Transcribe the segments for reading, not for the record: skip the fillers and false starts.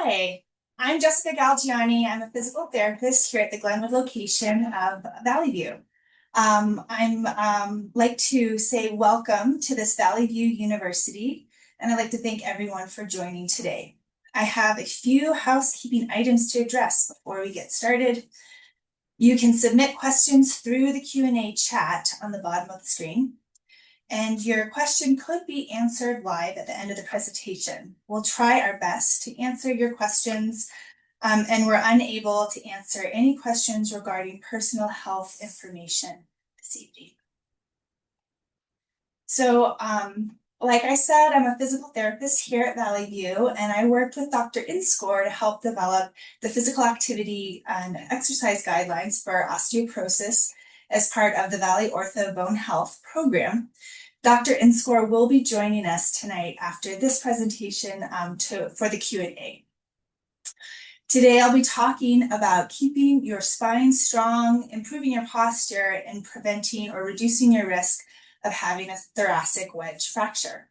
Hi, I'm Jessica Galgiani. I'm a physical therapist here at the Glenwood location of Valley View. I'm like to say welcome to this Valley View University, and I'd like to thank everyone for joining today. I have a few housekeeping items to address before we get started. You can submit questions through the Q&A chat on the bottom of the screen. And your question could be answered live at the end of the presentation. We'll try our best to answer your questions, and we're unable to answer any questions regarding personal health information this evening. So, like I said, I'm a physical therapist here at Valley View, and I worked with Dr. Inscore to help develop the physical activity and exercise guidelines for osteoporosis as part of the ValleyOrtho Bone Health program. Dr. Inscore will be joining us tonight after this presentation for the Q&A. Today, I'll be talking about keeping your spine strong, improving your posture, and preventing or reducing your risk of having a thoracic wedge fracture.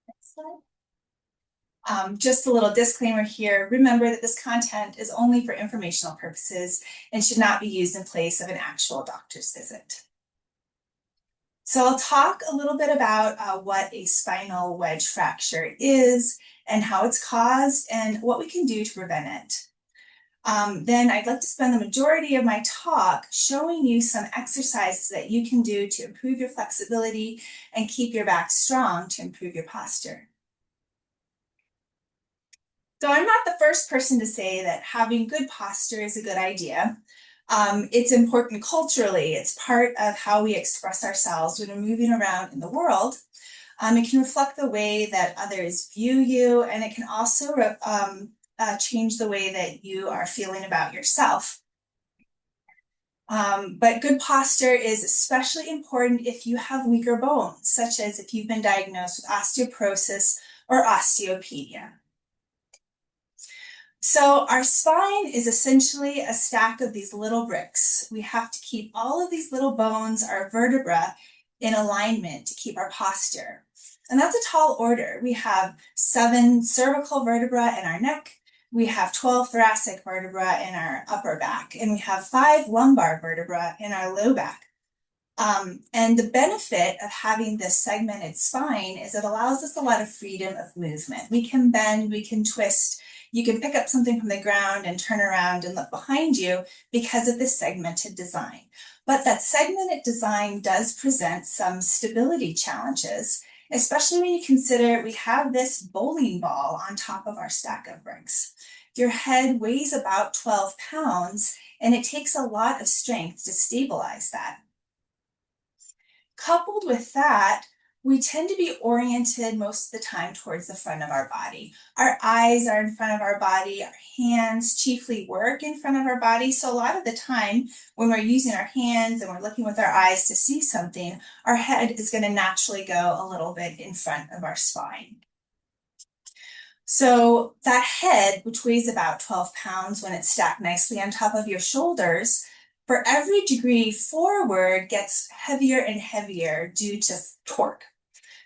Next slide. Just a little disclaimer here. Remember that this content is only for informational purposes and should not be used in place of an actual doctor's visit. So I'll talk a little bit about what a spinal wedge fracture is and how it's caused and what we can do to prevent it. Then I'd like to spend the majority of my talk showing you some exercises that you can do to improve your flexibility and keep your back strong to improve your posture. So I'm not the first person to say that having good posture is a good idea. It's important culturally. It's part of how we express ourselves when we're moving around in the world. It can reflect the way that others view you, and it can also change the way that you are feeling about yourself. But good posture is especially important if you have weaker bones, such as if you've been diagnosed with osteoporosis or osteopenia. So our spine is essentially a stack of these little bricks. We have to keep all of these little bones, our vertebra, in alignment to keep our posture. And that's a tall order. We have 7 cervical vertebrae in our neck. We have 12 thoracic vertebrae in our upper back, and we have 5 lumbar vertebrae in our low back. And the benefit of having this segmented spine is it allows us a lot of freedom of movement. We can bend, we can twist. You can pick up something from the ground and turn around and look behind you because of this segmented design. But that segmented design does present some stability challenges, especially when you consider we have this bowling ball on top of our stack of bricks. Your head weighs about 12 pounds, and it takes a lot of strength to stabilize that. Coupled with that, we tend to be oriented most of the time towards the front of our body. Our eyes are in front of our body, our hands chiefly work in front of our body. So a lot of the time when we're using our hands and we're looking with our eyes to see something, our head is going to naturally go a little bit in front of our spine. So that head, which weighs about 12 pounds when it's stacked nicely on top of your shoulders, for every degree forward gets heavier and heavier due to torque.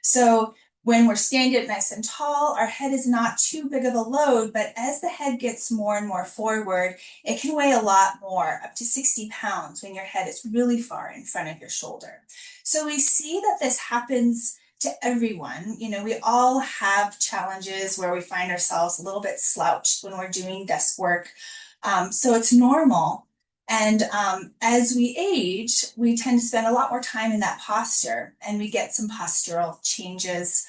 So when we're standing up nice and tall, our head is not too big of a load, but as the head gets more and more forward, it can weigh a lot more, up to 60 pounds when your head is really far in front of your shoulder. So we see that this happens to everyone. You know, we all have challenges where we find ourselves a little bit slouched when we're doing desk work. So it's normal. And as we age, we tend to spend a lot more time in that posture, and we get some postural changes,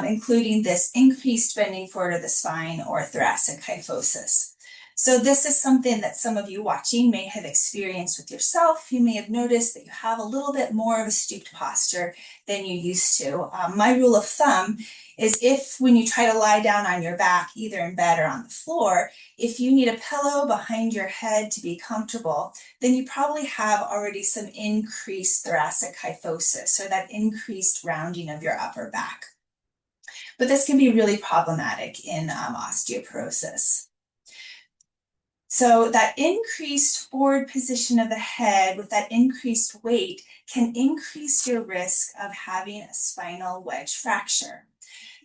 including this increased bending forward of the spine or thoracic kyphosis. So this is something that some of you watching may have experienced with yourself. You may have noticed that you have a little bit more of a stooped posture than you used to. My rule of thumb is if when you try to lie down on your back, either in bed or on the floor, if you need a pillow behind your head to be comfortable, then you probably have already some increased thoracic kyphosis, or that increased rounding of your upper back. But this can be really problematic in osteoporosis. So that increased forward position of the head with that increased weight can increase your risk of having a spinal wedge fracture.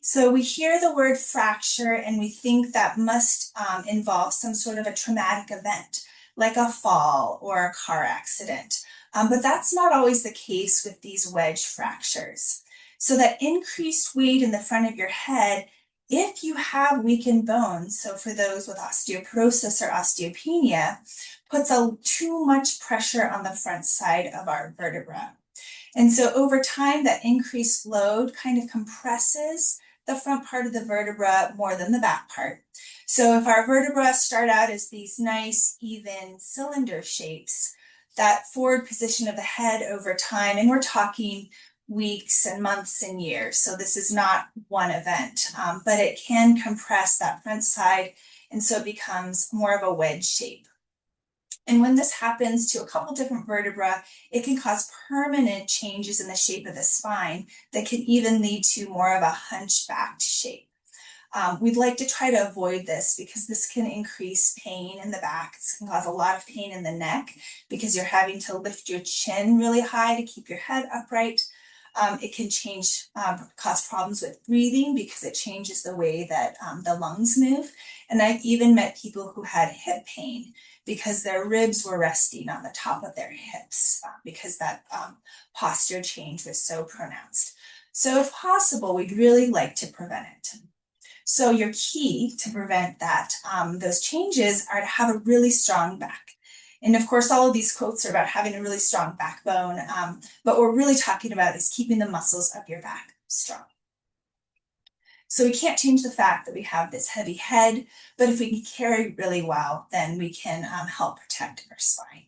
So we hear the word fracture and we think that must involve some sort of a traumatic event, like a fall or a car accident. But that's not always the case with these wedge fractures. So that increased weight in the front of your head, if you have weakened bones, so for those with osteoporosis or osteopenia, puts too much pressure on the front side of our vertebra. And so over time, that increased load kind of compresses the front part of the vertebra more than the back part. So if our vertebrae start out as these nice, even cylinder shapes, that forward position of the head over time, and we're talking weeks and months and years, so this is not one event, but it can compress that front side, and so it becomes more of a wedge shape. And when this happens to a couple different vertebrae, it can cause permanent changes in the shape of the spine that can even lead to more of a hunchbacked shape. We'd like to try to avoid this because this can increase pain in the back. This can cause a lot of pain in the neck because you're having to lift your chin really high to keep your head upright. It can cause problems with breathing because it changes the way that the lungs move. And I've even met people who had hip pain because their ribs were resting on the top of their hips because that posture change was so pronounced. So if possible, we'd really like to prevent it. So your key to prevent that, those changes are to have a really strong back. And of course, all of these quotes are about having a really strong backbone, but what we're really talking about is keeping the muscles of your back strong. So we can't change the fact that we have this heavy head, but if we can carry really well, then we can help protect our spine.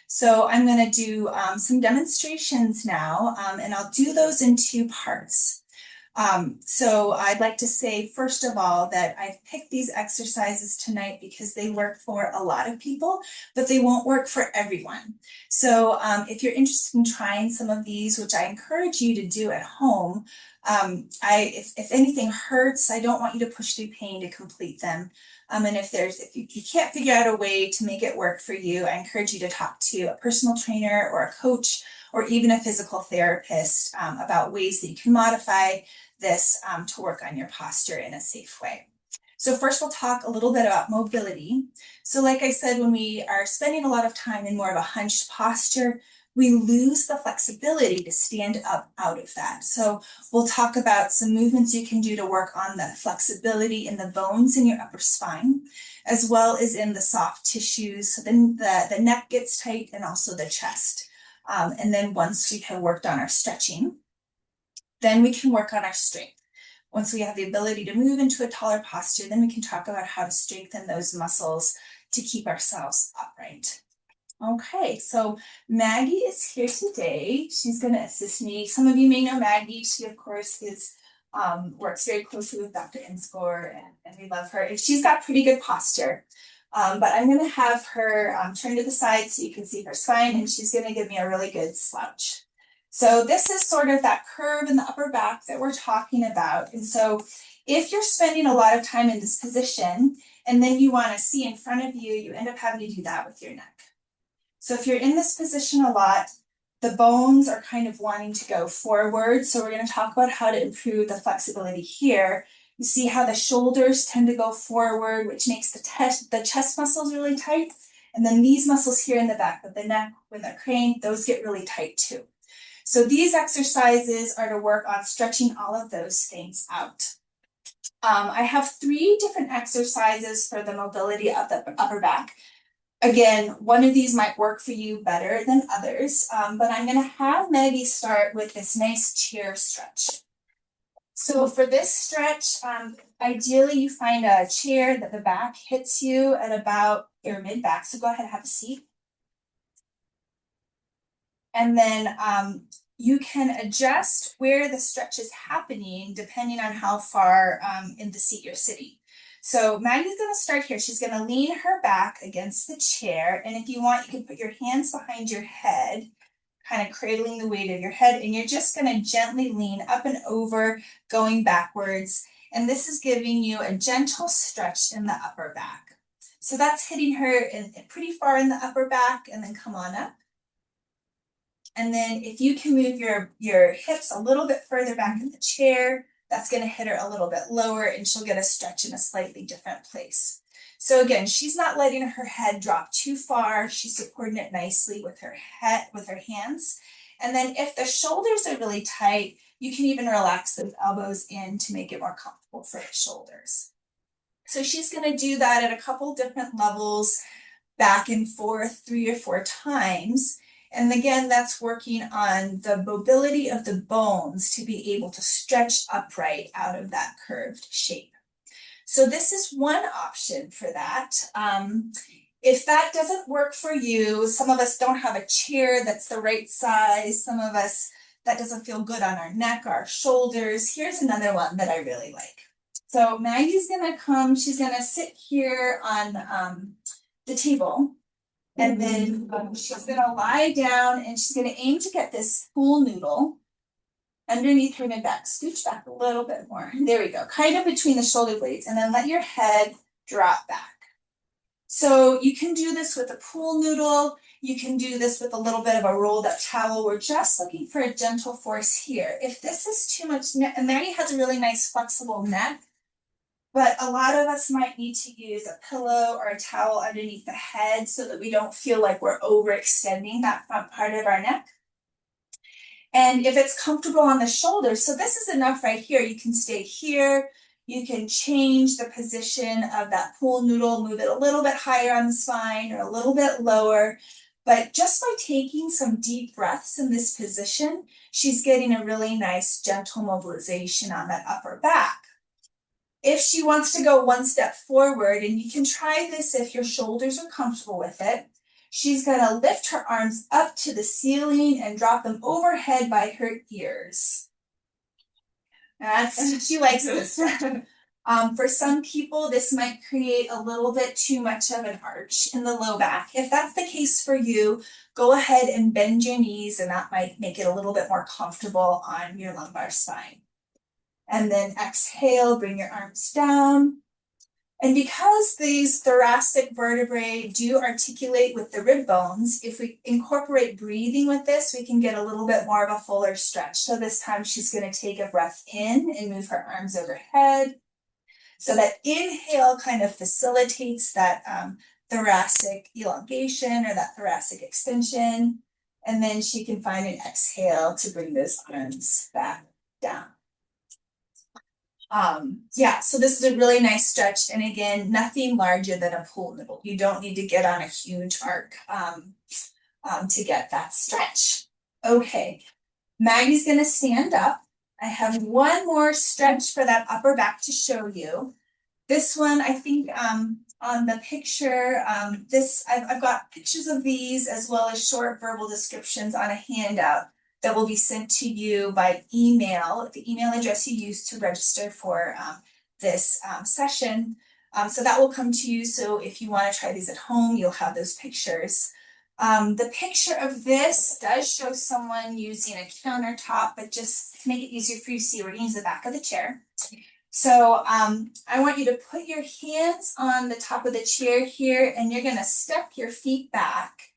So I'm going to do some demonstrations now, and I'll do those in two parts. So I'd like to say, first of all, that I've picked these exercises tonight because they work for a lot of people, but they won't work for everyone. So if you're interested in trying some of these, which I encourage you to do at home, if anything hurts, I don't want you to push through pain to complete them. And if you can't figure out a way to make it work for you, I encourage you to talk to a personal trainer or a coach or even a physical therapist about ways that you can modify this to work on your posture in a safe way. So first we'll talk a little bit about mobility. So like I said, when we are spending a lot of time in more of a hunched posture, we lose the flexibility to stand up out of that. So we'll talk about some movements you can do to work on the flexibility in the bones in your upper spine, as well as in the soft tissues. So then the neck gets tight and also the chest. And then once we have worked on our stretching, then we can work on our strength. Once we have the ability to move into a taller posture, then we can talk about how to strengthen those muscles to keep ourselves upright. Okay, so Maggie is here today. She's going to assist me. Some of you may know Maggie. She, of course, works very closely with Dr. Inscore, and we love her. She's got pretty good posture. But I'm going to have her turn to the side so you can see her spine, and she's going to give me a really good slouch. So this is sort of that curve in the upper back that we're talking about. And so if you're spending a lot of time in this position, and then you want to see in front of you, you end up having to do that with your neck. So if you're in this position a lot, the bones are kind of wanting to go forward. So we're going to talk about how to improve the flexibility here. You see how the shoulders tend to go forward, which makes the chest muscles really tight. And then these muscles here in the back of the neck, when they're craned, those get really tight too. So these exercises are to work on stretching all of those things out. I have 3 different exercises for the mobility of the upper back. Again, one of these might work for you better than others, but I'm going to have Maggie start with this nice chair stretch. So for this stretch, ideally you find a chair that the back hits you at about your mid-back. So go ahead and have a seat. And then you can adjust where the stretch is happening depending on how far in the seat you're sitting. So Maggie's going to start here. She's going to lean her back against the chair. And if you want, you can put your hands behind your head, kind of cradling the weight of your head. And you're just going to gently lean up and over, going backwards. And this is giving you a gentle stretch in the upper back. So that's hitting her pretty far in the upper back, and then come on up. And then if you can move your hips a little bit further back in the chair, that's going to hit her a little bit lower and she'll get a stretch in a slightly different place. So again, she's not letting her head drop too far. She's supporting it nicely with her head, with her hands. And then if the shoulders are really tight, you can even relax those elbows in to make it more comfortable for the shoulders. So she's going to do that at a couple different levels, back and forth 3 or 4 times. And again, that's working on the mobility of the bones to be able to stretch upright out of that curved shape. So this is one option for that. If that doesn't work for you, some of us don't have a chair that's the right size. Some of us, that doesn't feel good on our neck, our shoulders. Here's another one that I really like. So Maggie's gonna come, she's gonna sit here on the table. And then she's gonna lie down and she's gonna aim to get this pool noodle underneath her mid back. Scooch back a little bit more. There we go. Kind of between the shoulder blades, and then let your head drop back. So you can do this with a pool noodle. You can do this with a little bit of a rolled up towel. We're just looking for a gentle force here. If this is too much, and Maggie has a really nice flexible neck, but a lot of us might need to use a pillow or a towel underneath the head so that we don't feel like we're overextending that front part of our neck. And if it's comfortable on the shoulders, so this is enough right here. You can stay here. You can change the position of that pool noodle, move it a little bit higher on the spine or a little bit lower. But just by taking some deep breaths in this position, she's getting a really nice gentle mobilization on that upper back. If she wants to go one step forward, and you can try this if your shoulders are comfortable with it, she's going to lift her arms up to the ceiling and drop them overhead by her ears. She likes this. For some people, this might create a little bit too much of an arch in the low back. If that's the case for you, go ahead and bend your knees, and that might make it a little bit more comfortable on your lumbar spine. And then exhale, bring your arms down. And because these thoracic vertebrae do articulate with the rib bones, if we incorporate breathing with this, we can get a little bit more of a fuller stretch. So this time she's going to take a breath in and move her arms overhead. So that inhale kind of facilitates that thoracic elongation or that thoracic extension. And then she can find an exhale to bring those arms back down. Yeah, so this is a really nice stretch. And again, nothing larger than a pool noodle. You don't need to get on a huge arc to get that stretch. Okay, Maggie's gonna stand up. I have one more stretch for that upper back to show you. This one, I think on the picture, I've got pictures of these as well as short verbal descriptions on a handout that will be sent to you by email, the email address you used to register for this session. So that will come to you. So if you want to try these at home, you'll have those pictures. The picture of this does show someone using a countertop, but just to make it easier for you to see, we're going to use the back of the chair. So I want you to put your hands on the top of the chair here, and you're going to step your feet back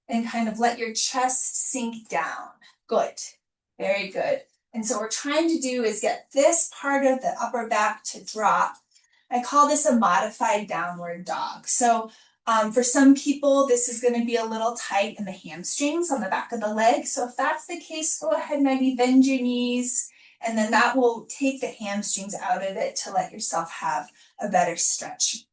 and kind of let your chest sink down. Good, very good. And so what we're trying to do is get this part of the upper back to drop. I call this a modified downward dog. So for some people, this is going to be a little tight in the hamstrings on the back of the leg. So if that's the case, go ahead and maybe bend your knees, and then that will take the hamstrings out of it to let yourself have a better stretch.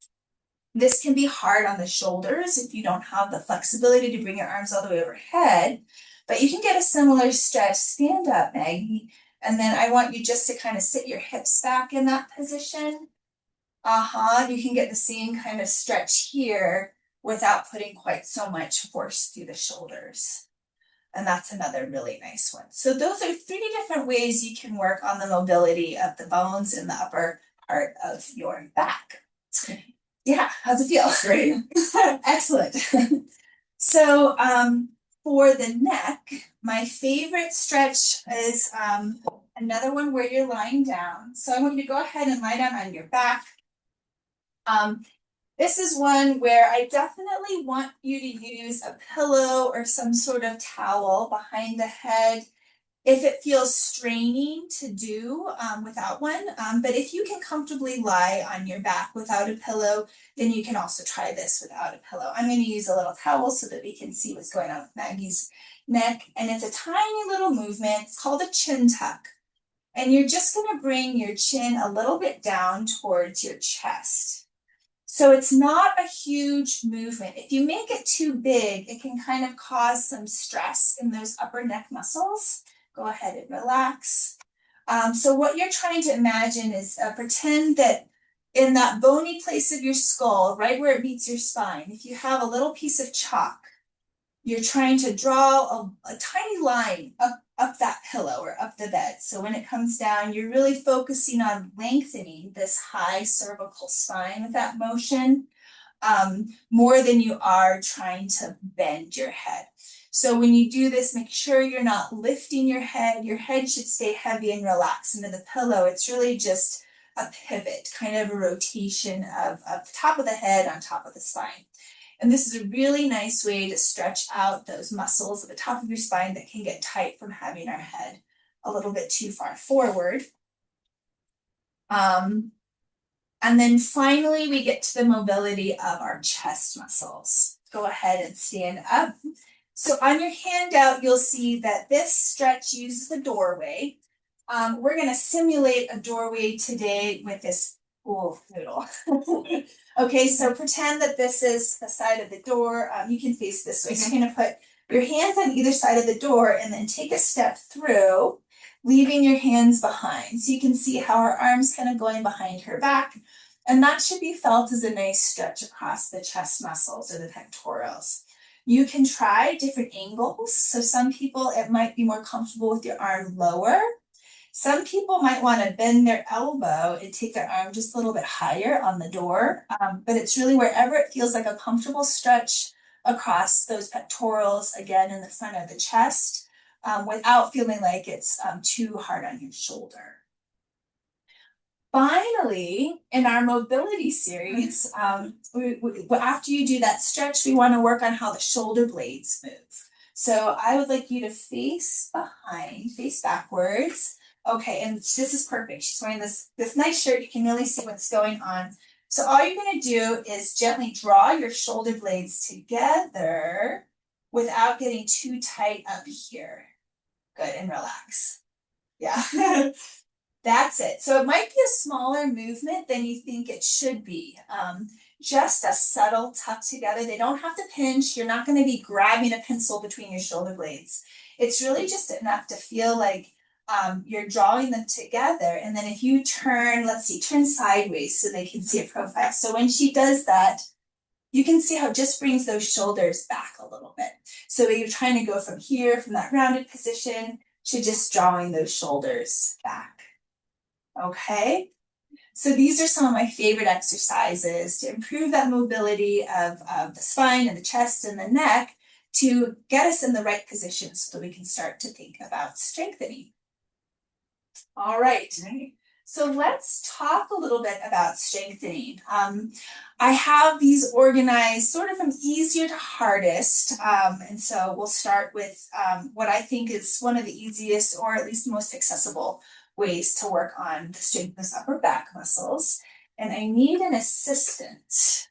This can be hard on the shoulders if you don't have the flexibility to bring your arms all the way overhead, but you can get a similar stretch. Stand up, Maggie, and then I want you just to kind of sit your hips back in that position. You can get the same kind of stretch here without putting quite so much force through the shoulders. And that's another really nice one. So those are 3 different ways you can work on the mobility of the bones in the upper part of your back. Yeah, how's it feel? Great. Excellent. So for the neck, my favorite stretch is another one where you're lying down. So I want you to go ahead and lie down on your back. This is one where I definitely want you to use a pillow or some sort of towel behind the head. if it feels straining to do without one. But if you can comfortably lie on your back without a pillow, then you can also try this without a pillow. I'm going to use a little towel so that we can see what's going on with Maggie's neck. And it's a tiny little movement. It's called a chin tuck. And you're just going to bring your chin a little bit down towards your chest. So it's not a huge movement. If you make it too big, it can kind of cause some stress in those upper neck muscles. Go ahead and relax. So what you're trying to imagine is pretend that in that bony place of your skull, right where it meets your spine, if you have a little piece of chalk, you're trying to draw a tiny line up that pillow or up the bed. So when it comes down, you're really focusing on lengthening this high cervical spine with that motion more than you are trying to bend your head. So when you do this, make sure you're not lifting your head. Your head should stay heavy and relaxed into the pillow. It's really just a pivot, kind of a rotation of the top of the head on top of the spine. And this is a really nice way to stretch out those muscles at the top of your spine that can get tight from having our head a little bit too far forward. And then finally, we get to the mobility of our chest muscles. Go ahead and stand up. So on your handout, you'll see that this stretch uses the doorway. We're going to simulate a doorway today with this noodle. Okay, so pretend that this is the side of the door. You can face this way. So you're going to put your hands on either side of the door and then take a step through, leaving your hands behind. So you can see how her arms kind of going behind her back. And that should be felt as a nice stretch across the chest muscles or the pectorals. You can try different angles. So some people, it might be more comfortable with your arm lower. Some people might want to bend their elbow and take their arm just a little bit higher on the door, but it's really wherever it feels like a comfortable stretch across those pectorals, again, in the front of the chest, without feeling like it's too hard on your shoulder. Finally, in our mobility series, after you do that stretch, we want to work on how the shoulder blades move. So I would like you to face behind, face backwards. Okay, and this is perfect. She's wearing this nice shirt. You can really see what's going on. So all you're going to do is gently draw your shoulder blades together without getting too tight up here. Good, and relax. Yeah. That's it. So it might be a smaller movement than you think it should be. Just a subtle tuck together. They don't have to pinch. You're not going to be grabbing a pencil between your shoulder blades. It's really just enough to feel like you're drawing them together. And then if you turn, let's see, turn sideways so they can see a profile. So when she does that, you can see how it just brings those shoulders back a little bit. So you're trying to go from here, from that rounded position, to just drawing those shoulders back. Okay, so these are some of my favorite exercises to improve that mobility of the spine and the chest and the neck to get us in the right position so that we can start to think about strengthening. All right, so let's talk a little bit about strengthening. I have these organized sort of from easier to hardest, and so we'll start with what I think is one of the easiest or at least most accessible ways to work on the strength of those upper back muscles. And I need an assistant.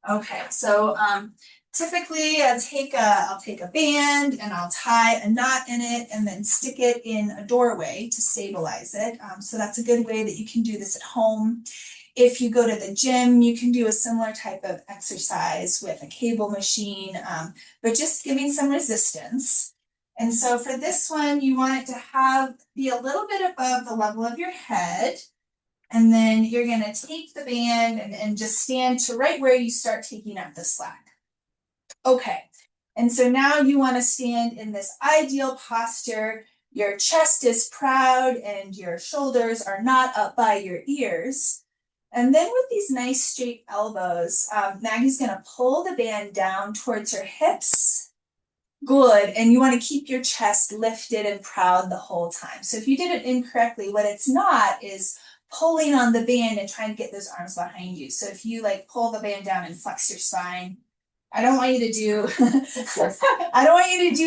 Okay, so typically I'll take a band and I'll tie a knot in it and then stick it in a doorway to stabilize it. So that's a good way that you can do this at home. If you go to the gym, you can do a similar type of exercise with a cable machine, but just giving some resistance. And so for this one, you want it to be a little bit above the level of your head. And then you're going to take the band and just stand to right where you start taking up the slack. Okay, and so now you want to stand in this ideal posture. Your chest is proud and your shoulders are not up by your ears. And then with these nice straight elbows, Maggie's going to pull the band down towards her hips. Good, and you want to keep your chest lifted and proud the whole time. So if you did it incorrectly, what it's not is pulling on the band and trying to get those arms behind you. So if you like pull the band down and flex your spine, I don't want you to do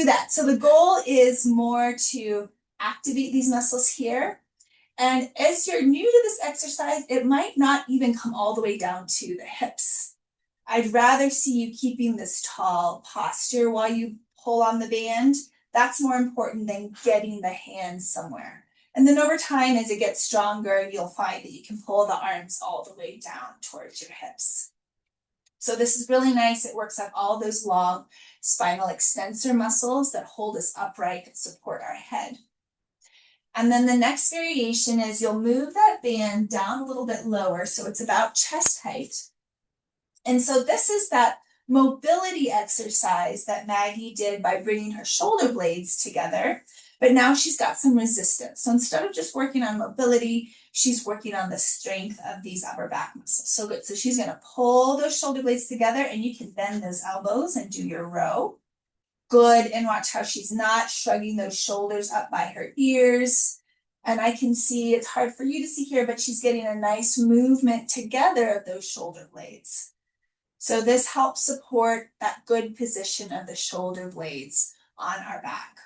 that. So the goal is more to activate these muscles here. And as you're new to this exercise, it might not even come all the way down to the hips. I'd rather see you keeping this tall posture while you pull on the band. That's more important than getting the hands somewhere. And then over time, as it gets stronger, you'll find that you can pull the arms all the way down towards your hips. So this is really nice. It works on all those long spinal extensor muscles that hold us upright and support our head. And then the next variation is you'll move that band down a little bit lower, so it's about chest height. And so this is that mobility exercise that Maggie did by bringing her shoulder blades together, but now she's got some resistance. So instead of just working on mobility, she's working on the strength of these upper back muscles. So good. So she's going to pull those shoulder blades together, and you can bend those elbows and do your row. Good. And watch how she's not shrugging those shoulders up by her ears. And I can see, it's hard for you to see here, but she's getting a nice movement together of those shoulder blades. So this helps support that good position of the shoulder blades on our back.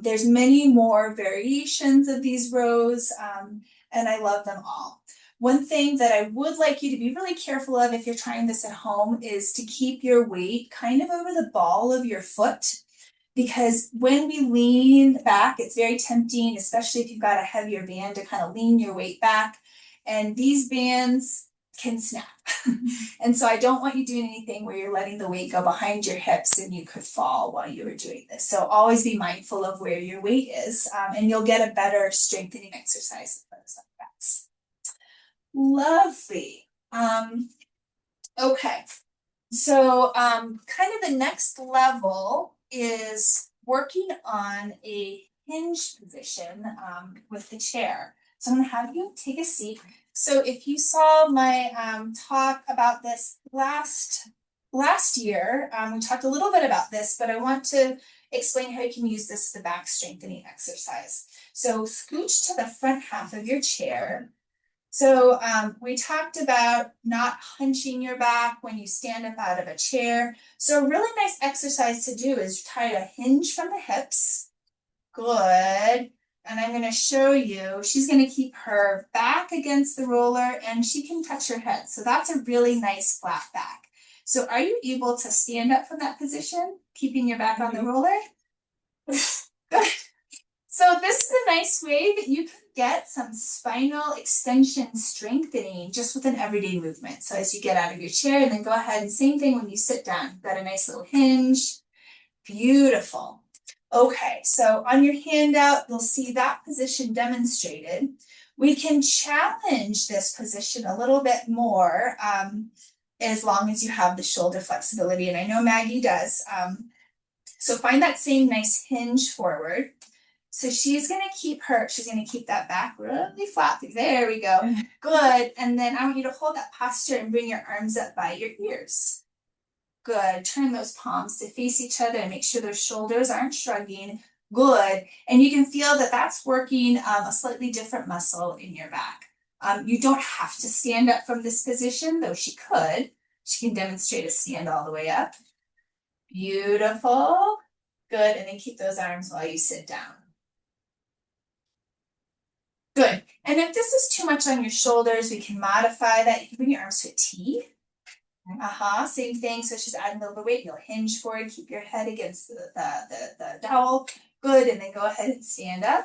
There's many more variations of these rows, and I love them all. One thing that I would like you to be really careful of if you're trying this at home is to keep your weight kind of over the ball of your foot, because when we lean back, it's very tempting, especially if you've got a heavier band, to kind of lean your weight back, and these bands can snap. And so I don't want you doing anything where you're letting the weight go behind your hips and you could fall while you were doing this. So always be mindful of where your weight is, and you'll get a better strengthening exercise with those backs. Lovely. Okay. So kind of the next level is working on a hinge position with the chair. So I'm going to have you take a seat. So if you saw my talk about this last year, we talked a little bit about this, but I want to explain how you can use this as a back strengthening exercise. So scooch to the front half of your chair. So we talked about not hunching your back when you stand up out of a chair. So a really nice exercise to do is try to hinge from the hips. Good. And I'm going to show you, she's going to keep her back against the roller and she can touch her head. So that's a really nice flat back. So are you able to stand up from that position, keeping your back on the roller? Good. So this is a nice way that you can get some spinal extension strengthening just with an everyday movement. So as you get out of your chair, and then go ahead and same thing when you sit down. You've got a nice little hinge. Beautiful. Okay, so on your handout, you'll see that position demonstrated. We can challenge this position a little bit more as long as you have the shoulder flexibility, and I know Maggie does. So find that same nice hinge forward. So she's going to keep that back really flat. There we go. Good. And then I want you to hold that posture and bring your arms up by your ears. Good. Turn those palms to face each other and make sure those shoulders aren't shrugging. Good. And you can feel that that's working a slightly different muscle in your back. You don't have to stand up from this position, though she could. She can demonstrate a stand all the way up. Beautiful. Good. And then keep those arms while you sit down. Good. And if this is too much on your shoulders, we can modify that. You can bring your arms to a T. Same thing. So she's adding a little bit of weight. You'll hinge forward, keep your head against the dowel. Good. And then go ahead and stand up.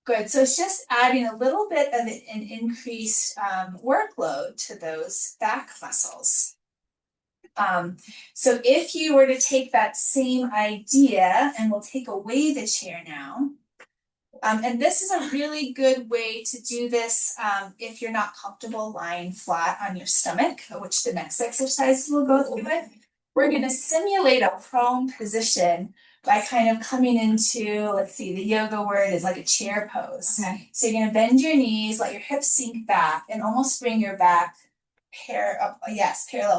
Good. So it's just adding a little bit of an increased workload to those back muscles. So if you were to take that same idea, and we'll take away the chair now. And this is a really good way to do this if you're not comfortable lying flat on your stomach, which the next exercise will go through it. We're going to simulate a prone position by kind of coming into, let's see, the yoga word is like a chair pose. Okay. So you're going to bend your knees, let your hips sink back, and almost bring your back parallel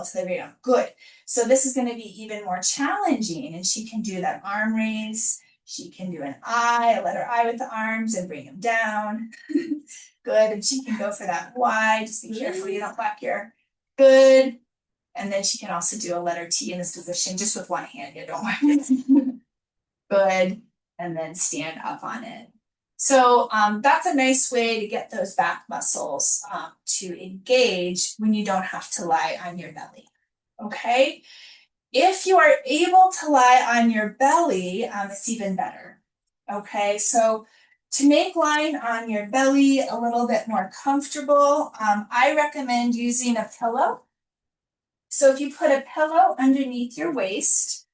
to the ground. Good. So this is going to be even more challenging, and she can do that arm raise. She can do an I, a letter I with the arms and bring them down. Good. And she can go for that Y. Just be careful you don't whack your good. And then she can also do a letter T in this position just with one hand. You don't worry. Good. and then stand up on it. So that's a nice way to get those back muscles to engage when you don't have to lie on your belly. Okay? If you are able to lie on your belly, it's even better. Okay, so to make lying on your belly a little bit more comfortable, I recommend using a pillow. So if you put a pillow underneath your waist,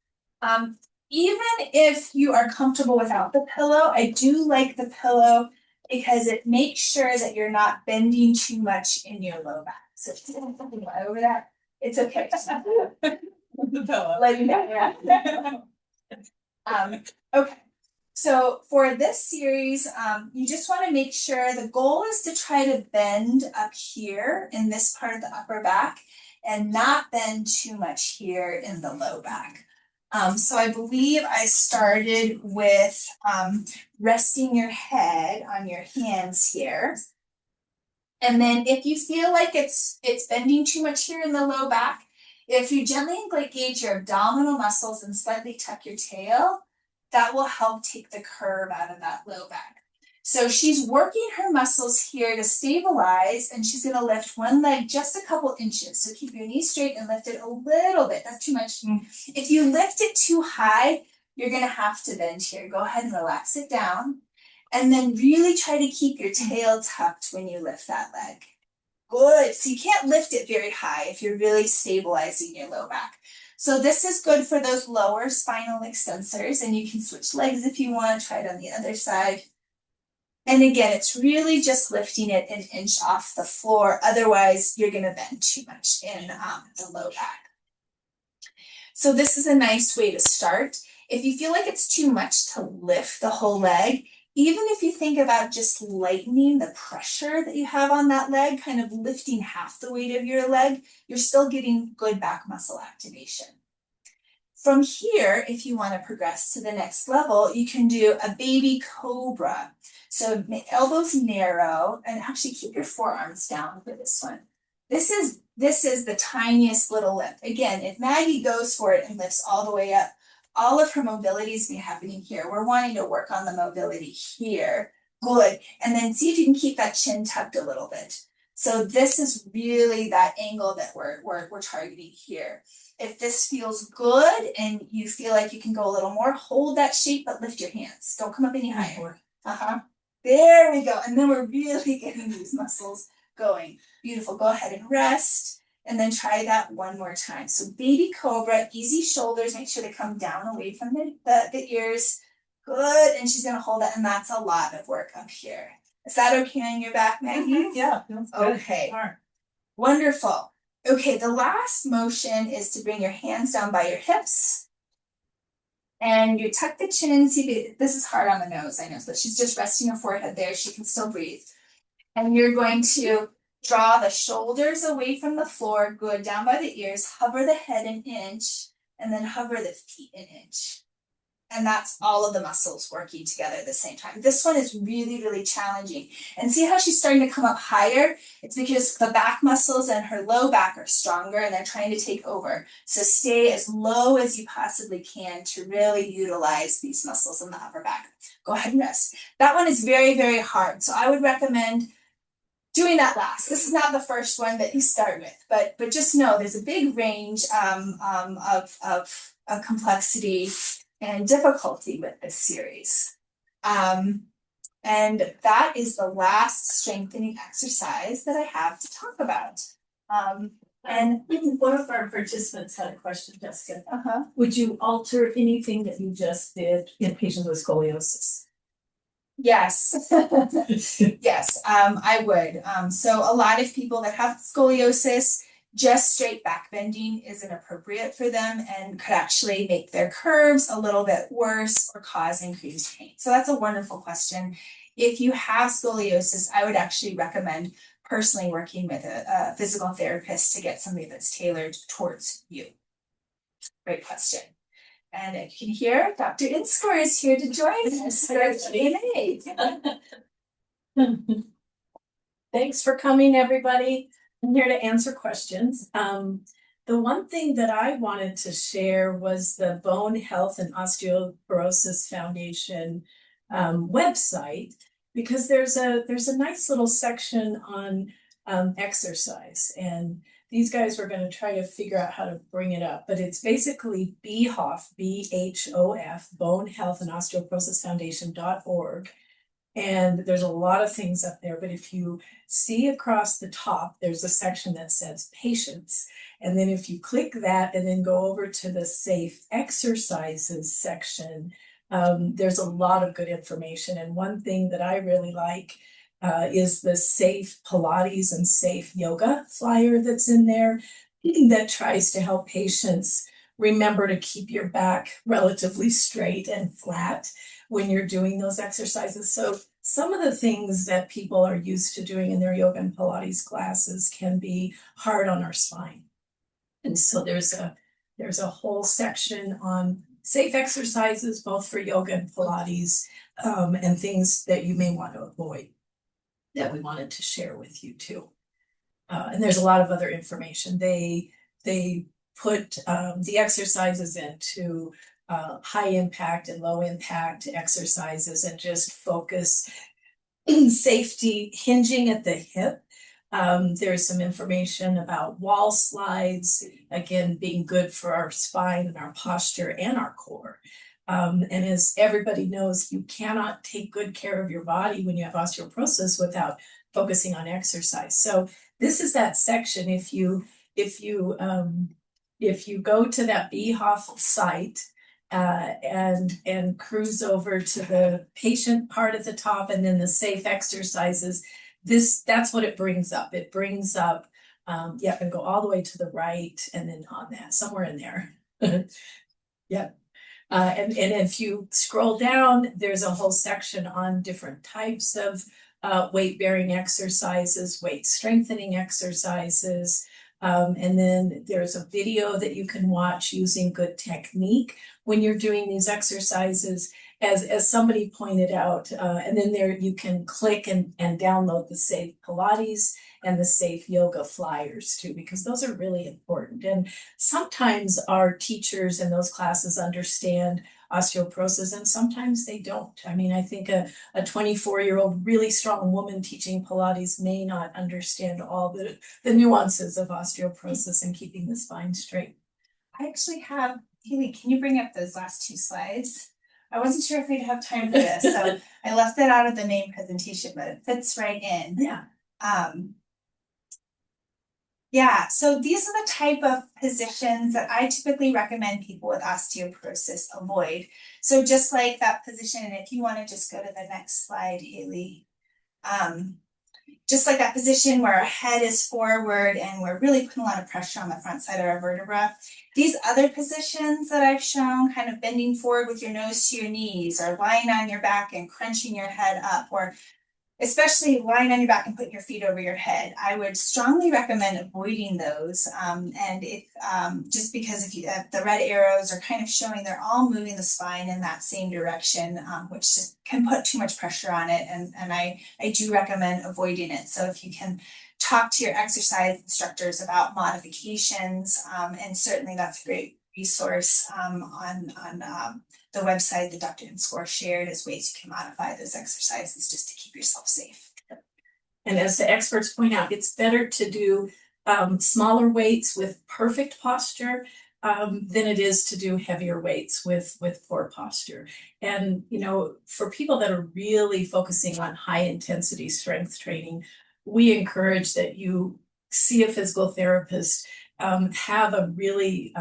even if you are comfortable without the pillow, I do like the pillow because it makes sure that you're not bending too much in your low back. So if you have something over that, it's okay. The pillow. Like, yeah. Okay. So for this series, you just want to make sure the goal is to try to bend up here in this part of the upper back and not bend too much here in the low back. So I believe I started with resting your head on your hands here. And then if you feel like it's bending too much here in the low back, if you gently engage your abdominal muscles and slightly tuck your tail, that will help take the curve out of that low back. So she's working her muscles here to stabilize, and she's going to lift one leg just a couple inches. So keep your knee straight and lift it a little bit. That's too much. If you lift it too high, you're going to have to bend here. Go ahead and relax it down. And then really try to keep your tail tucked when you lift that leg. Good. So you can't lift it very high if you're really stabilizing your low back. So this is good for those lower spinal extensors, and you can switch legs if you want. Try it on the other side. And again, it's really just lifting it an inch off the floor. Otherwise, you're going to bend too much in the low back. So this is a nice way to start. If you feel like it's too much to lift the whole leg, even if you think about just lightening the pressure that you have on that leg, kind of lifting half the weight of your leg, you're still getting good back muscle activation. From here, if you want to progress to the next level, you can do a baby cobra. So elbows narrow, and actually keep your forearms down for this one. This is the tiniest little lift. Again, if Maggie goes for it and lifts all the way up, all of her mobility is happening here. We're wanting to work on the mobility here. Good. And then see if you can keep that chin tucked a little bit. So this is really that angle that we're targeting here. If this feels good and you feel like you can go a little more, hold that shape, but lift your hands. Don't come up any higher. There we go. And then we're really getting these muscles going. Beautiful. Go ahead and rest. And then try that one more time. So baby cobra, easy shoulders. Make sure they come down away from the ears. Good. And she's going to hold it. And that's a lot of work up here. Is that okay on your back, Maggie? Yeah. Okay. Wonderful. Okay, the last motion is to bring your hands down by your hips. And you tuck the chin. See, this is hard on the nose, I know, but she's just resting her forehead there. She can still breathe. And you're going to draw the shoulders away from the floor, good, down by the ears, hover the head an inch, and then hover the feet an inch. And that's all of the muscles working together at the same time. This one is really, really challenging. And see how she's starting to come up higher? It's because the back muscles and her low back are stronger and they're trying to take over. So stay as low as you possibly can to really utilize these muscles in the upper back. Go ahead and rest. That one is very, very hard. So I would recommend doing that last. This is not the first one that you start with, but just know there's a big range of complexity and difficulty with this series. And that is the last strengthening exercise that I have to talk about. And one of our participants had a question, Jessica. Would you alter anything that you just did in patients with scoliosis? Yes. Yes, I would. So a lot of people that have scoliosis, just straight back bending isn't appropriate for them and could actually make their curves a little bit worse or cause increased pain. So that's a wonderful question. If you have scoliosis, I would actually recommend personally working with a physical therapist to get something that's tailored towards you. Great question. And if you can hear, Dr. Inscore is here to join us for Q&A. Thanks for coming, everybody. I'm here to answer questions. The one thing that I wanted to share was the Bone Health and Osteoporosis Foundation website, because there's a nice little section on exercise, and these guys were going to try to figure out how to bring it up, but it's basically BHOF, BHOF, Bone Health and Osteoporosis Foundation.org. And there's a lot of things up there, but if you see across the top, there's a section that says patients. And then if you click that and then go over to the safe exercises section, there's a lot of good information. And one thing that I really like is the safe Pilates and safe yoga flyer that's in there that tries to help patients remember to keep your back relatively straight and flat when you're doing those exercises. So some of the things that people are used to doing in their yoga and Pilates classes can be hard on our spine. And so there's a whole section on safe exercises, both for yoga and Pilates, and things that you may want to avoid that we wanted to share with you too. And there's a lot of other information. They put the exercises into high impact and low impact exercises, and just focus safety hinging at the hip. There's some information about wall slides, again, being good for our spine and our posture and our core. And as everybody knows, you cannot take good care of your body when you have osteoporosis without focusing on exercise. So this is that section. If you go to that BHOF site and cruise over to the patient part at the top and then the safe exercises, that's what it brings up. It brings up, and go all the way to the right and then on that, somewhere in there. Yeah. And if you scroll down, there's a whole section on different types of weight-bearing exercises, weight strengthening exercises. And then there's a video that you can watch using good technique when you're doing these exercises, as somebody pointed out. And then there you can click and download the safe Pilates and the safe yoga flyers too, because those are really important. And sometimes our teachers in those classes understand osteoporosis and sometimes they don't. I mean, I think a 24-year-old really strong woman teaching Pilates may not understand all the nuances of osteoporosis and keeping the spine straight. I actually have, Haley, can you bring up those last two slides? I wasn't sure if we'd have time for this, so I left that out of the main presentation, but it fits right in. Yeah. So these are the type of positions that I typically recommend people with osteoporosis avoid. So just like that position, and if you want to just go to the next slide, Haley. Just like that position where our head is forward and we're really putting a lot of pressure on the front side of our vertebra. These other positions that I've shown, kind of bending forward with your nose to your knees, or lying on your back and crunching your head up, or especially lying on your back and putting your feet over your head, I would strongly recommend avoiding those. And if just because if you the red arrows are kind of showing they're all moving the spine in that same direction, which just can put too much pressure on it. And I do recommend avoiding it. So if you can talk to your exercise instructors about modifications, and certainly that's a great resource on the website that Dr. Inscore shared as ways you can modify those exercises just to keep yourself safe. And as the experts point out, it's better to do smaller weights with perfect posture than it is to do heavier weights with poor posture. And, you know, for people that are really focusing on high intensity strength training, we encourage that you see a physical therapist, have a really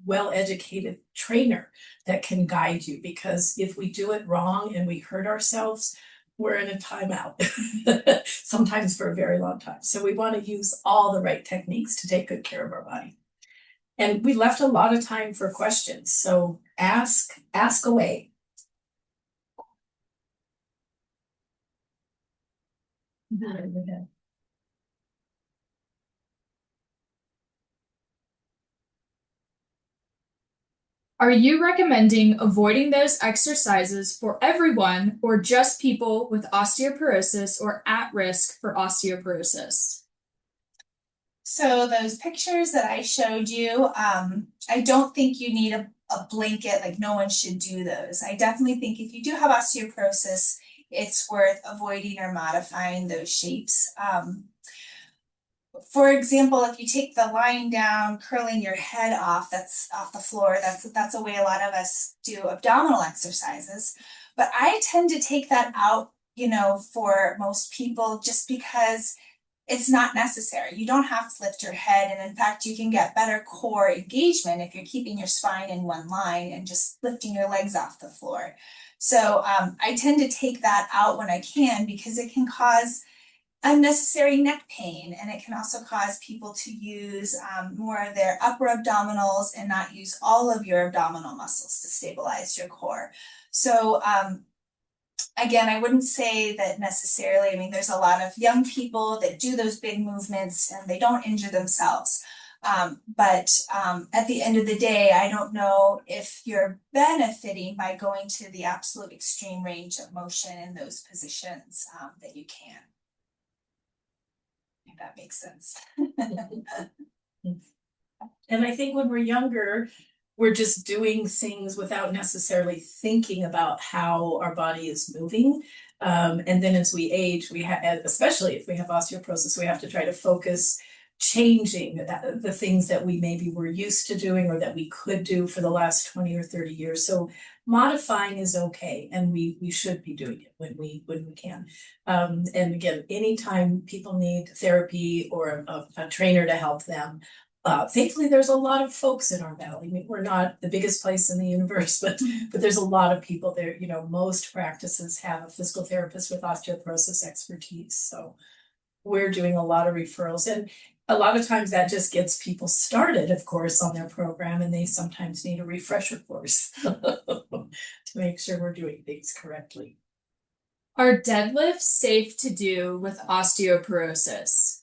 well-educated trainer that can guide you, because if we do it wrong and we hurt ourselves, we're in a timeout, sometimes for a very long time. So we want to use all the right techniques to take good care of our body. And we left a lot of time for questions, so ask away. Are you recommending avoiding those exercises for everyone or just people with osteoporosis or at risk for osteoporosis? So those pictures that I showed you, I don't think you need a blanket, like no one should do those. I definitely think if you do have osteoporosis, it's worth avoiding or modifying those shapes. For example, if you take the lying down, curling your head off, that's off the floor, that's a way a lot of us do abdominal exercises. But I tend to take that out, for most people just because it's not necessary. You don't have to lift your head. And in fact, you can get better core engagement if you're keeping your spine in one line and just lifting your legs off the floor. So I tend to take that out when I can because it can cause unnecessary neck pain, and it can also cause people to use more of their upper abdominals and not use all of your abdominal muscles to stabilize your core. So again, I wouldn't say that necessarily. I mean, there's a lot of young people that do those big movements and they don't injure themselves. But at the end of the day, I don't know if you're benefiting by going to the absolute extreme range of motion in those positions that you can. If that makes sense. And I think when we're younger, we're just doing things without necessarily thinking about how our body is moving. And then as we age, we have, especially if we have osteoporosis, we have to try to focus changing the things that we maybe were used to doing or that we could do for the last 20 or 30 years. So modifying is okay, and we should be doing it when we can. And again, anytime people need therapy or a trainer to help them, thankfully, there's a lot of folks in our valley. I mean, we're not the biggest place in the universe, but there's a lot of people there. Most practices have a physical therapist with osteoporosis expertise. So we're doing a lot of referrals, and a lot of times that just gets people started, of course, on their program, and they sometimes need a refresher course to make sure we're doing things correctly. Are deadlifts safe to do with osteoporosis?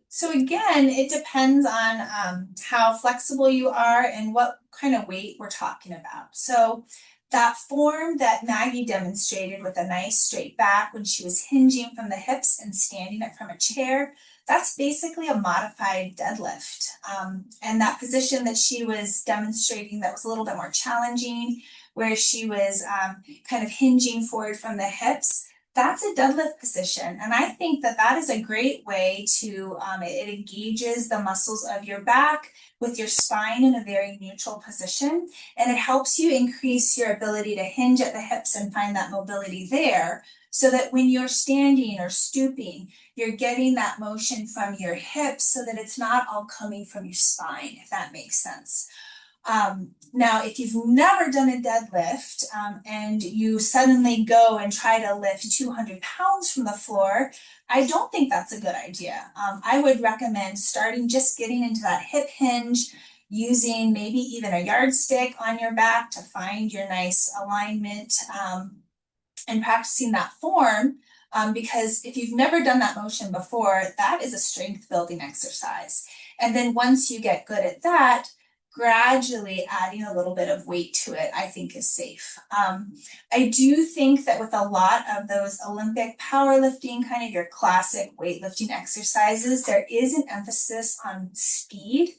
So again, it depends on how flexible you are and what kind of weight we're talking about. So that form that Maggie demonstrated with a nice straight back when she was hinging from the hips and standing up from a chair, that's basically a modified deadlift. And that position that she was demonstrating that was a little bit more challenging, where she was kind of hinging forward from the hips, that's a deadlift position. And I think that is a great way to, it engages the muscles of your back with your spine in a very neutral position. And it helps you increase your ability to hinge at the hips and find that mobility there, so that when you're standing or stooping, you're getting that motion from your hips so that it's not all coming from your spine, if that makes sense. Now, if you've never done a deadlift and you suddenly go and try to lift 200 pounds from the floor, I don't think that's a good idea. I would recommend starting just getting into that hip hinge, using maybe even a yardstick on your back to find your nice alignment, and practicing that form. Because if you've never done that motion before, that is a strength building exercise. And then once you get good at that, gradually adding a little bit of weight to it, I think is safe. I do think that with a lot of those Olympic powerlifting, kind of your classic weightlifting exercises, there is an emphasis on speed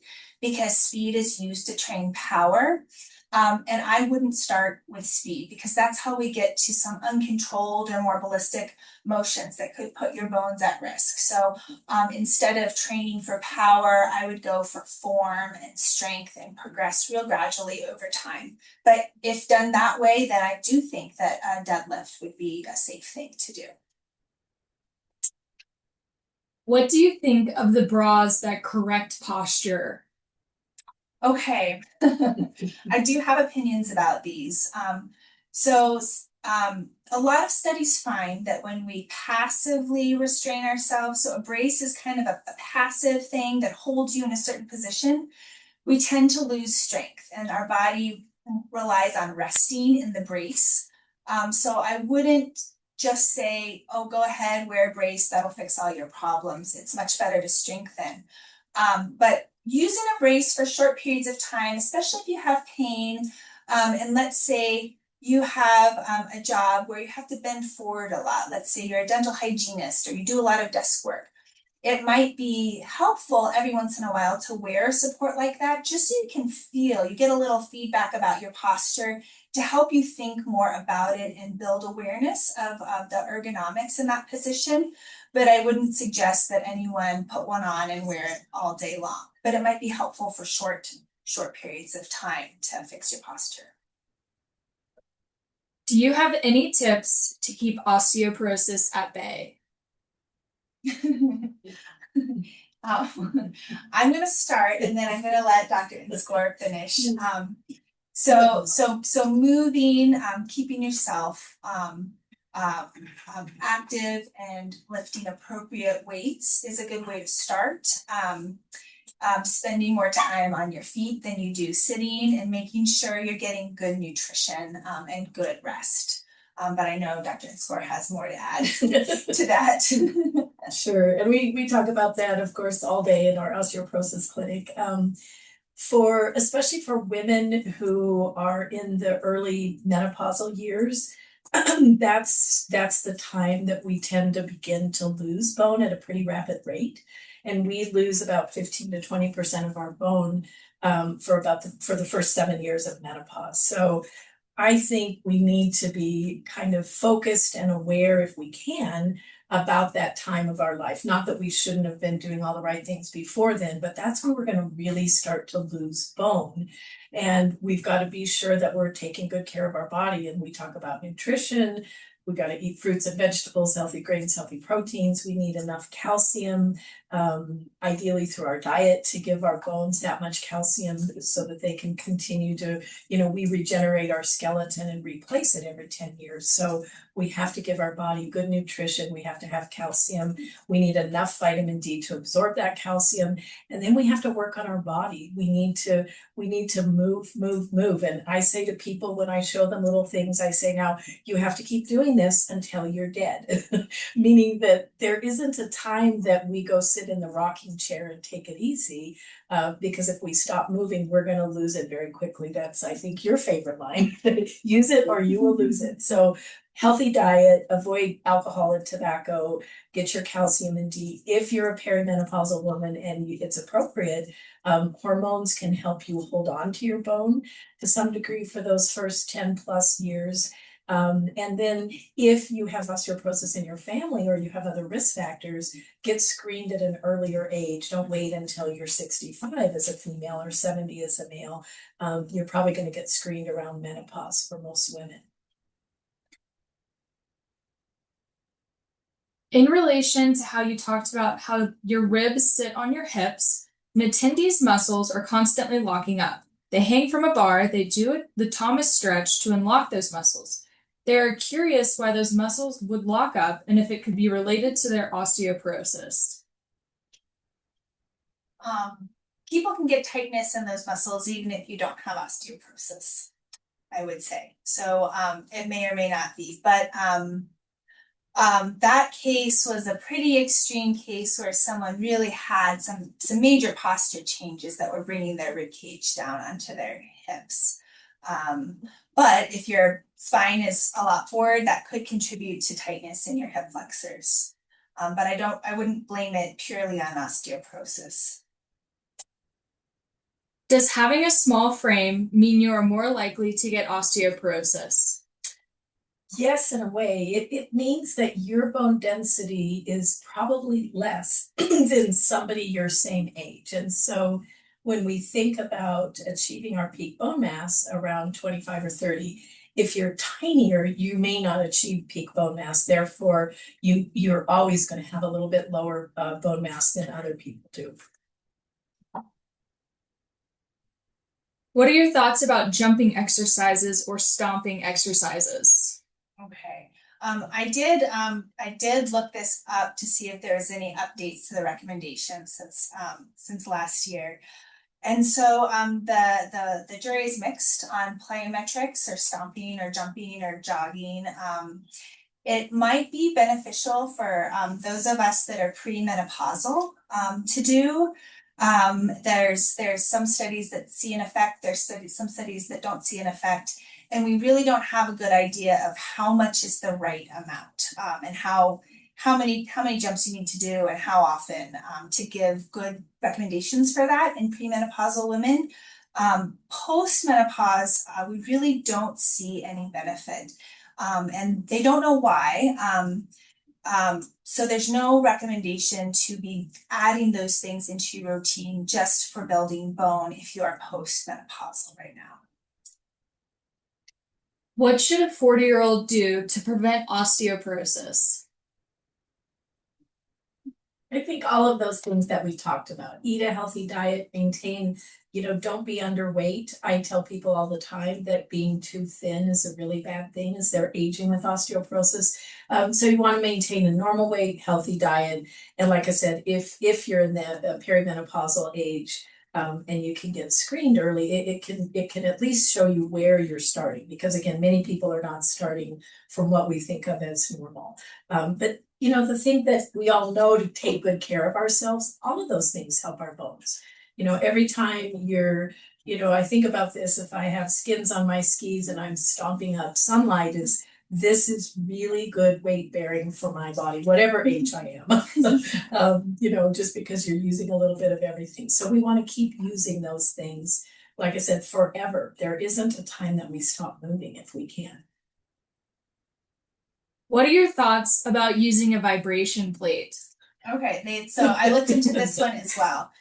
because speed is used to train power. And I wouldn't start with speed because that's how we get to some uncontrolled or more ballistic motions that could put your bones at risk. So instead of training for power, I would go for form and strength and progress real gradually over time. But if done that way, then I do think that a deadlift would be a safe thing to do. What do you think of the bras that correct posture? Okay, I do have opinions about these. A lot of studies find that when we passively restrain ourselves, so a brace is kind of a passive thing that holds you in a certain position, we tend to lose strength and our body relies on resting in the brace. So I wouldn't just say, oh, go ahead, wear a brace, that'll fix all your problems. It's much better to strengthen. But using a brace for short periods of time, especially if you have pain, and let's say you have a job where you have to bend forward a lot. Let's say you're a dental hygienist or you do a lot of desk work. it might be helpful every once in a while to wear support like that, just so you can you get a little feedback about your posture to help you think more about it and build awareness of the ergonomics in that position. But I wouldn't suggest that anyone put one on and wear it all day long. But it might be helpful for short periods of time to fix your posture. Do you have any tips to keep osteoporosis at bay? I'm going to start and then I'm going to let Dr. Inscore finish. So moving, keeping yourself active and lifting appropriate weights is a good way to start. Spending more time on your feet than you do sitting, and making sure you're getting good nutrition and good rest. But I know Dr. Inscore has more to add to that. Sure, and we talk about that, of course, all day in our osteoporosis clinic. Especially for women who are in the early menopausal years, that's the time that we tend to begin to lose bone at a pretty rapid rate. And we lose about 15 to 20% of our bone for the first 7 years of menopause. So I think we need to be kind of focused and aware, if we can, about that time of our life. Not that we shouldn't have been doing all the right things before then, but that's when we're going to really start to lose bone. And we've got to be sure that we're taking good care of our body. And we talk about nutrition. We got to eat fruits and vegetables, healthy grains, healthy proteins. We need enough calcium, ideally through our diet, to give our bones that much calcium so that they can continue to, we regenerate our skeleton and replace it every 10 years. So we have to give our body good nutrition. We have to have calcium. We need enough vitamin D to absorb that calcium. And then we have to work on our body. We need to move. And I say to people, when I show them little things, I say, now you have to keep doing this until you're dead. Meaning that there isn't a time that we go sit in the rocking chair and take it easy, because if we stop moving, we're going to lose it very quickly. That's, I think, your favorite line. Use it or you will lose it. So healthy diet, avoid alcohol and tobacco, get your calcium and D. If you're a perimenopausal woman and it's appropriate, hormones can help you hold on to your bone to some degree for those first 10 plus years. And then if you have osteoporosis in your family or you have other risk factors, get screened at an earlier age. Don't wait until you're 65 as a female or 70 as a male. You're probably going to get screened around menopause for most women. In relation to how you talked about how your ribs sit on your hips, an attendee's muscles are constantly locking up. They hang from a bar, they do the Thomas stretch to unlock those muscles. They're curious why those muscles would lock up and if it could be related to their osteoporosis. People can get tightness in those muscles even if you don't have osteoporosis, I would say. So it may or may not be, but that case was a pretty extreme case where someone really had some major posture changes that were bringing their rib cage down onto their hips. But if your spine is a lot forward, that could contribute to tightness in your hip flexors. But I wouldn't blame it purely on osteoporosis. Does having a small frame mean you are more likely to get osteoporosis? Yes, in a way. It means that your bone density is probably less than somebody your same age. And so when we think about achieving our peak bone mass around 25 or 30, if you're tinier, you may not achieve peak bone mass. Therefore, you're always going to have a little bit lower bone mass than other people do. What are your thoughts about jumping exercises or stomping exercises? Okay. I did look this up to see if there was any updates to the recommendations since last year. And so the jury is mixed on plyometrics or stomping or jumping or jogging. It might be beneficial for those of us that are premenopausal to do. There's some studies that see an effect, some studies that don't see an effect. And we really don't have a good idea of how much is the right amount and how how many jumps you need to do and how often, to give good recommendations for that in premenopausal women. Post-menopause, we really don't see any benefit, and they don't know why. So there's no recommendation to be adding those things into your routine just for building bone if you are post-menopausal right now. What should a 40-year-old do to prevent osteoporosis? I think all of those things that we talked about, eat a healthy diet, maintain, don't be underweight. I tell people all the time that being too thin is a really bad thing as they're aging with osteoporosis. So you want to maintain a normal weight, healthy diet. And like I said, if you're in the perimenopausal age, and you can get screened early, it can at least show you where you're starting, because again, many people are not starting from what we think of as normal. But the thing that we all know to take good care of ourselves, all of those things help our bones. Every time I think about this, if I have skins on my skis and I'm stomping up sunlight, this is really good weight bearing for my body, whatever age I am. Just because you're using a little bit of everything. So we want to keep using those things, like I said, forever. There isn't a time that we stop moving if we can. What are your thoughts about using a vibration plate? Okay, so I looked into this one as well.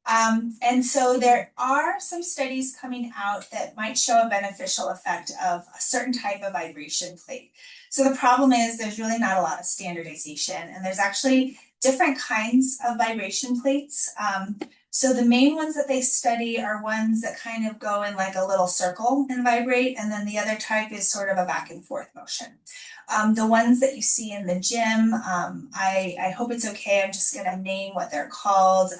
And so there are some studies coming out that might show a beneficial effect of a certain type of vibration plate. So the problem is there's really not a lot of standardization, and there's actually different kinds of vibration plates. So the main ones that they study are ones that kind of go in like a little circle and vibrate, and then the other type is sort of a back and forth motion. The ones that you see in the gym, I hope it's okay, I'm just gonna name what they're called.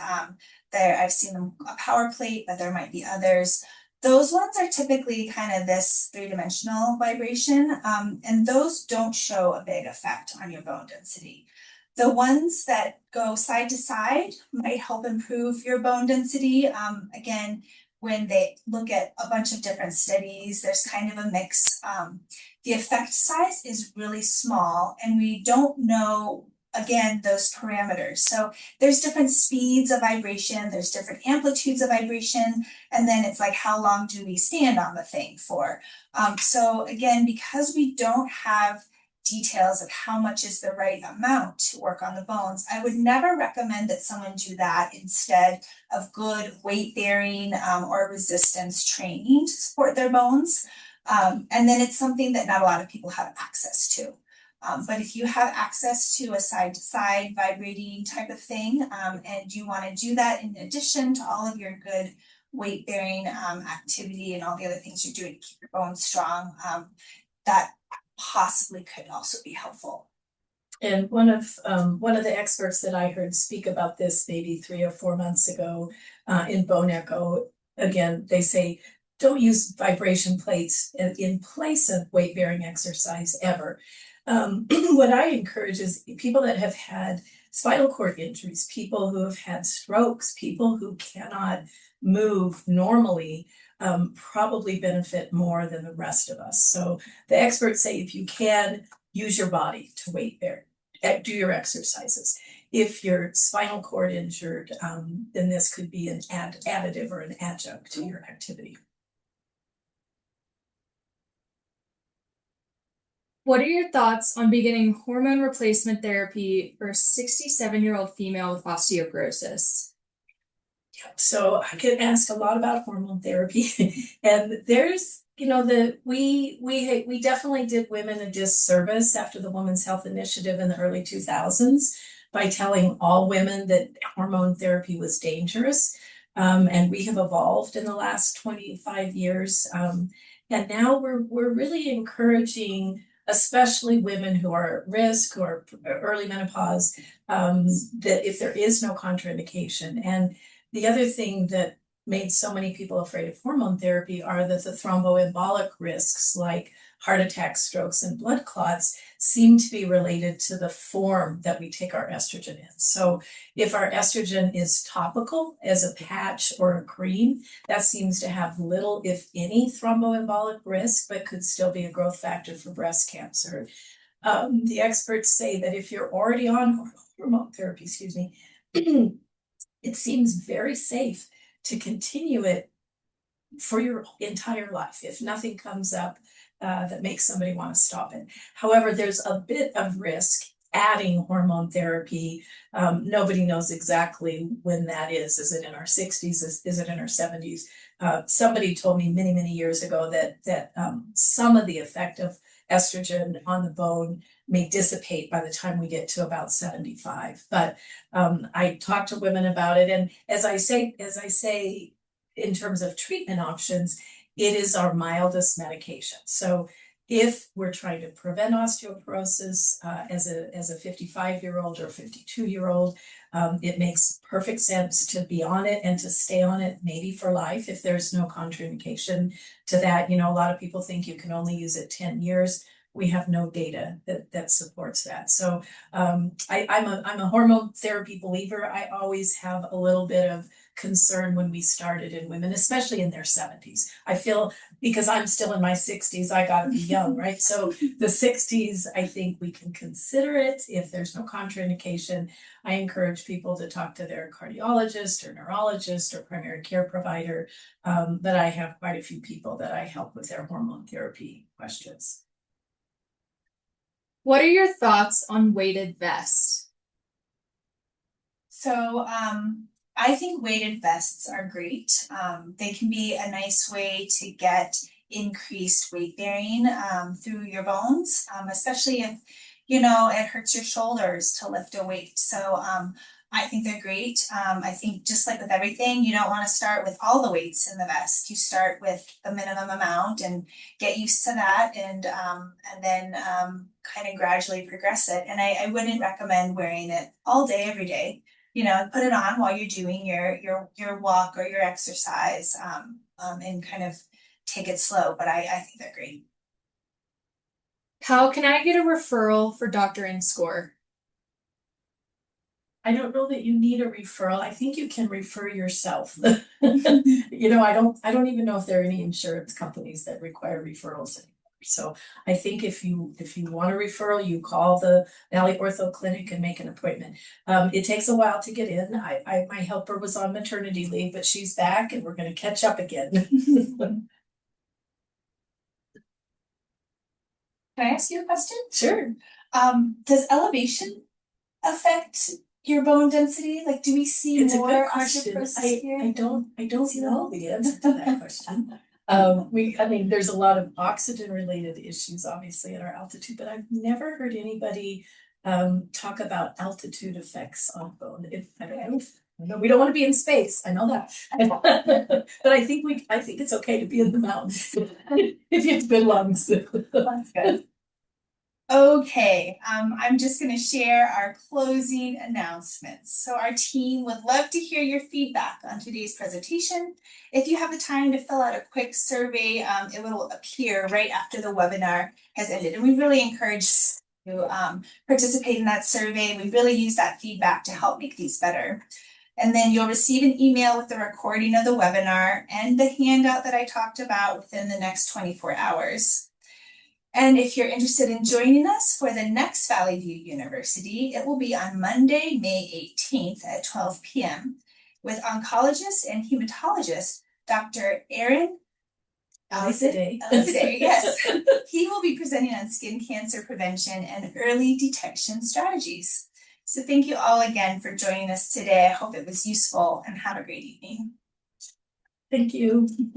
I've seen them a power plate, but there might be others. Those ones are typically kind of this three-dimensional vibration, and those don't show a big effect on your bone density. The ones that go side to side might help improve your bone density. Again, when they look at a bunch of different studies, there's kind of a mix. The effect size is really small, and we don't know, again, those parameters. So there's different speeds of vibration, there's different amplitudes of vibration, and then it's like, how long do we stand on the thing for? So again, because we don't have details of how much is the right amount to work on the bones, I would never recommend that someone do that instead of good weight bearing or resistance training to support their bones. And then it's something that not a lot of people have access to. But if you have access to a side-to-side vibrating type of thing, and you want to do that in addition to all of your good weight-bearing activity and all the other things you're doing to keep your bones strong, that possibly could also be helpful. And one of the experts that I heard speak about this maybe 3 or 4 months ago in Bone Echo, again, they say, don't use vibration plates in place of weight-bearing exercise ever. What I encourage is people that have had spinal cord injuries, people who have had strokes, people who cannot move normally, probably benefit more than the rest of us. So the experts say if you can, use your body to weight bear, do your exercises. If you're spinal cord injured, then this could be an additive or an adjunct to your activity. What are your thoughts on beginning hormone replacement therapy for a 67-year-old female with osteoporosis? Yeah, so I get asked a lot about hormone therapy, and there's, we definitely did women a disservice after the Women's Health Initiative in the early 2000s by telling all women that hormone therapy was dangerous. And we have evolved in the last 25 years. And now we're really encouraging, especially women who are at risk or early menopause, that if there is no contraindication. And the other thing that made so many people afraid of hormone therapy are that the thromboembolic risks like heart attacks, strokes, and blood clots seem to be related to the form that we take our estrogen in. So if our estrogen is topical as a patch or a cream, that seems to have little, if any, thromboembolic risk, but could still be a growth factor for breast cancer. The experts say that if you're already on hormone therapy, excuse me, it seems very safe to continue it for your entire life if nothing comes up that makes somebody want to stop it. However, there's a bit of risk adding hormone therapy. Nobody knows exactly when that is. Is it in our 60s? Is it in our 70s? Somebody told me many, many years ago that some of the effect of estrogen on the bone may dissipate by the time we get to about 75. But I talk to women about it, and as I say, in terms of treatment options, it is our mildest medication. So if we're trying to prevent osteoporosis as a 55-year-old or 52-year-old, it makes perfect sense to be on it and to stay on it maybe for life if there's no contraindication to that. You know, a lot of people think you can only use it 10 years. We have no data that supports that. So I'm a hormone therapy believer. I always have a little bit of concern when we started in women, especially in their 70s. I feel because I'm still in my 60s, I gotta be young, right? So the 60s, I think we can consider it if there's no contraindication. I encourage people to talk to their cardiologist or neurologist or primary care provider. But I have quite a few people that I help with their hormone therapy questions. What are your thoughts on weighted vests? So I think weighted vests are great. They can be a nice way to get increased weight bearing through your bones, especially if, you know, it hurts your shoulders to lift a weight. So I think they're great. I think just like with everything, you don't want to start with all the weights in the vest. You start with the minimum amount and get used to that, and then kind of gradually progress it. And I wouldn't recommend wearing it all day, every day. You know, put it on while you're doing your walk or your exercise, and kind of take it slow. But I think they're great. How can I get a referral for Dr. Inscore? I don't know that you need a referral. I think you can refer yourself. You know, I don't even know if there are any insurance companies that require referrals anymore. So I think if you want a referral, you call the ValleyOrtho clinic and make an appointment. It takes a while to get in. My helper was on maternity leave, but she's back and we're gonna catch up again. Can I ask you a question? Sure. Does elevation affect your bone density? Like, do we see It's a more good question. osteoporosis here? I don't know the answer to that question. I mean, there's a lot of oxygen related issues obviously at our altitude, but I've never heard anybody talk about altitude effects on bone. I don't know. We don't want to be in space. I know that. But I think it's okay to be in the mountains if you have good lungs. That's good. Okay, I'm just going to share our closing announcements. So our team would love to hear your feedback on today's presentation. If you have the time to fill out a quick survey, it will appear right after the webinar has ended. And we really encourage you to participate in that survey. We really use that feedback to help make these better. And then you'll receive an email with the recording of the webinar and the handout that I talked about within the next 24 hours. And if you're interested in joining us for the next Valley View University, it will be on Monday, May 18th at 12 p.m. with oncologist and hematologist, Dr. Aaron Elizade. Yes. He will be presenting on skin cancer prevention and early detection strategies. So thank you all again for joining us today. I hope it was useful and have a great evening. Thank you.